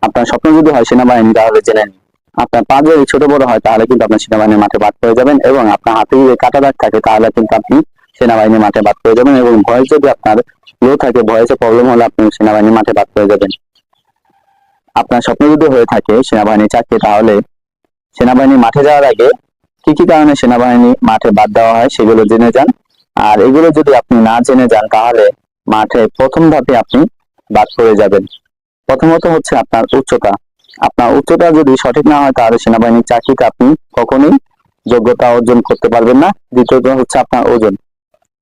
আপনার স্বপ্ন যদি হয় সেনাবাহিনী তাহলে জেনে নিন, আপনার পা যদি ছোট বড় হয় তাহলে কিন্তু আপনি সেনাবাহিনীর মাঠে বাদ পড়ে যাবেন, এবং আপনার হাতে যদি কাটা দাগ থাকে তাহলে কিন্তু আপনি সেনাবাহিনীর মাঠে বাদ পড়ে যাবেন, এবং ভয়েস যদি আপনার লো থাকে, ভয়েসে প্রবলেম হলে আপনি সেনাবাহিনীর মাঠে বাদ পড়ে যাবেন। আপনার স্বপ্ন যদি হয়ে থাকে সেনাবাহিনী চাকরি, তাহলে সেনাবাহিনী মাঠে যাওয়ার আগে কি কি কারণে সেনাবাহিনী মাঠে বাদ দেওয়া হয় সেগুলো জেনে যান। আর এগুলো যদি আপনি না জেনে যান তাহলে মাঠে প্রথম ধাপে আপনি বাদ পড়ে যাবেন। প্রথমত হচ্ছে আপনার উচ্চতা। আপনার উচ্চতা যদি সঠিক না হয় তাহলে সেনাবাহিনীর চাকরিতে আপনি কখনোই যোগ্যতা অর্জন করতে পারবেন না। দ্বিতীয়ত হচ্ছে আপনার ওজন।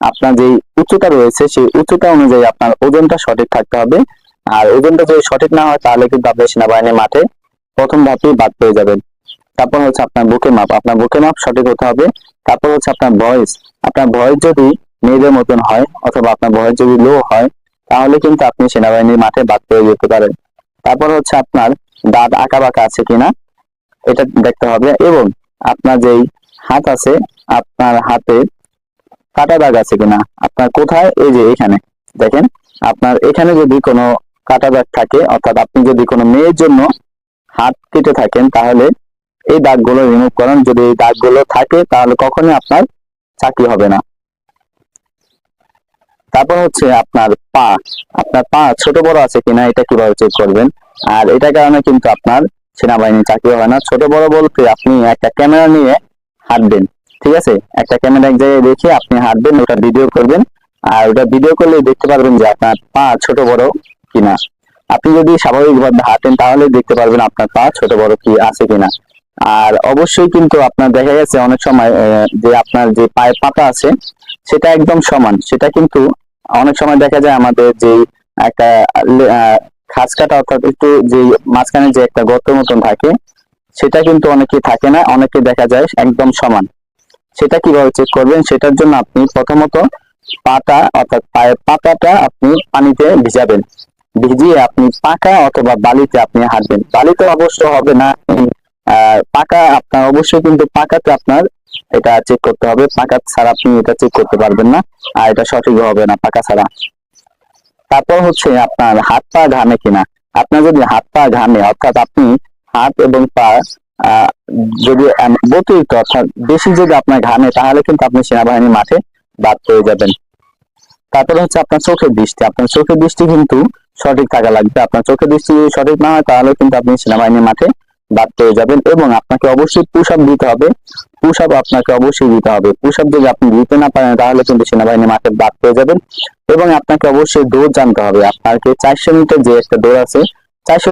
আপনার যে উচ্চতা রয়েছে সেই উচ্চতা অনুযায়ী আপনার ওজনটা সঠিক থাকতে হবে। আর ওজনটা যদি সঠিক না হয় তাহলে কিন্তু আপনি সেনাবাহিনীর মাঠে প্রথম ধাপেই বাদ পেয়ে যাবেন। তারপর হচ্ছে আপনার বুকের মাপ, আপনার বুকের মাপ সঠিক হতে হবে। তারপর হচ্ছে আপনার ভয়েস, আপনার ভয়েস যদি মেয়েদের মতন হয় অথবা আপনার ভয়েস যদি লো হয় তাহলে কিন্তু আপনি সেনাবাহিনীর মাঠে বাদ পেয়ে যেতে পারেন। তারপর হচ্ছে আপনার দাঁত আঁকা বাঁকা আছে কিনা এটা দেখতে হবে, এবং আপনার যেই হাত আছে আপনার হাতে কাটা দাগ আছে কিনা। আপনার কোথায়, এই যে এখানে দেখেন, আপনার এখানে যদি কোনো কাটা দাগ থাকে, অর্থাৎ আপনি যদি কোনো মেয়ের জন্য হাত কেটে থাকেন তাহলে এই দাগগুলো রিমুভ করেন। যদি এই দাগগুলো থাকে তাহলে কখনোই আপনার চাকরি হবে না। তারপর হচ্ছে আপনার পা, আপনার পা ছোট বড় আছে কিনা এটা কিভাবে চেক করবেন। আর এটার কারণে কিন্তু আপনার সেনাবাহিনী চাকরি হয় না। ছোট বড় বলতে আপনি একটা ক্যামেরা নিয়ে হাঁটবেন, ঠিক আছে, একটা ক্যামেরা এক জায়গায় রেখে আপনি হাঁটবেন, ওটা ভিডিও করবেন। আর ওটা ভিডিও করলে দেখতে পারবেন যে আপনার পা ছোট বড় কিনা। আপনি যদি স্বাভাবিকভাবে হাঁটেন তাহলে দেখতে পারবেন আপনার পা ছোট বড় কি আছে কিনা। আর অবশ্যই কিন্তু আপনার দেখা গেছে অনেক সময় যে আপনার যে পায়ের পাতা আছে সেটা একদম সমান, সেটা কিন্তু অনেক সময় দেখা যায় আমাদের যে একটা খাঁজ কাটা, অর্থাৎ একটু যে মাঝখানে যে একটা গর্ত মতন থাকে সেটা কিন্তু অনেকে থাকে না, অনেকে দেখা যায় একদম সমান। সেটা কিভাবে চেক করবেন, সেটার জন্য আপনি প্রথমত পাটা অর্থাৎ পায়ের পাতাটা আপনি পানিতে ভিজাবেন, ভিজিয়ে আপনি পাকা অথবা বালিতে আপনি হাঁটবেন। বালিতে অবশ্য হবে না, পাকা আপনার অবশ্যই কিন্তু পাকাতে আপনার এটা চেক করতে হবে, পাকা ছাড়া আপনি এটা চেক করতে পারবেন না, আর এটা সঠিক হবে না পাকা ছাড়া। তারপর হচ্ছে আপনার হাত পা ঘামে কিনা। আপনার যদি হাত পা ঘামে, অর্থাৎ আপনি হাত এবং পা যদি অতিরিক্ত অর্থাৎ বেশি যদি আপনার ঘামে তাহলে কিন্তু আপনি সেনাবাহিনীর মাঠে বাদ পেয়ে যাবেন। তারপরে হচ্ছে আপনার চোখের দৃষ্টি, আপনার চোখের দৃষ্টি কিন্তু সঠিক থাকা লাগবে। আপনার চোখের দৃষ্টি যদি সঠিক না হয় তাহলে কিন্তু আপনি সেনাবাহিনীর মাঠে বাদ পেয়ে যাবেন। এবং আপনাকে অবশ্যই পুশ আপ দিতে হবে, পুশ আপ আপনাকে অবশ্যই দিতে হবে। পুশ আপ যদি আপনি দিতে না পারেন তাহলে কিন্তু সেনাবাহিনীর মাঠে বাদ পেয়ে যাবেন। এবং আপনাকে অবশ্যই দৌড় জানতে হবে। আপনাকে 400 মিটার যে একটা দৌড় আছে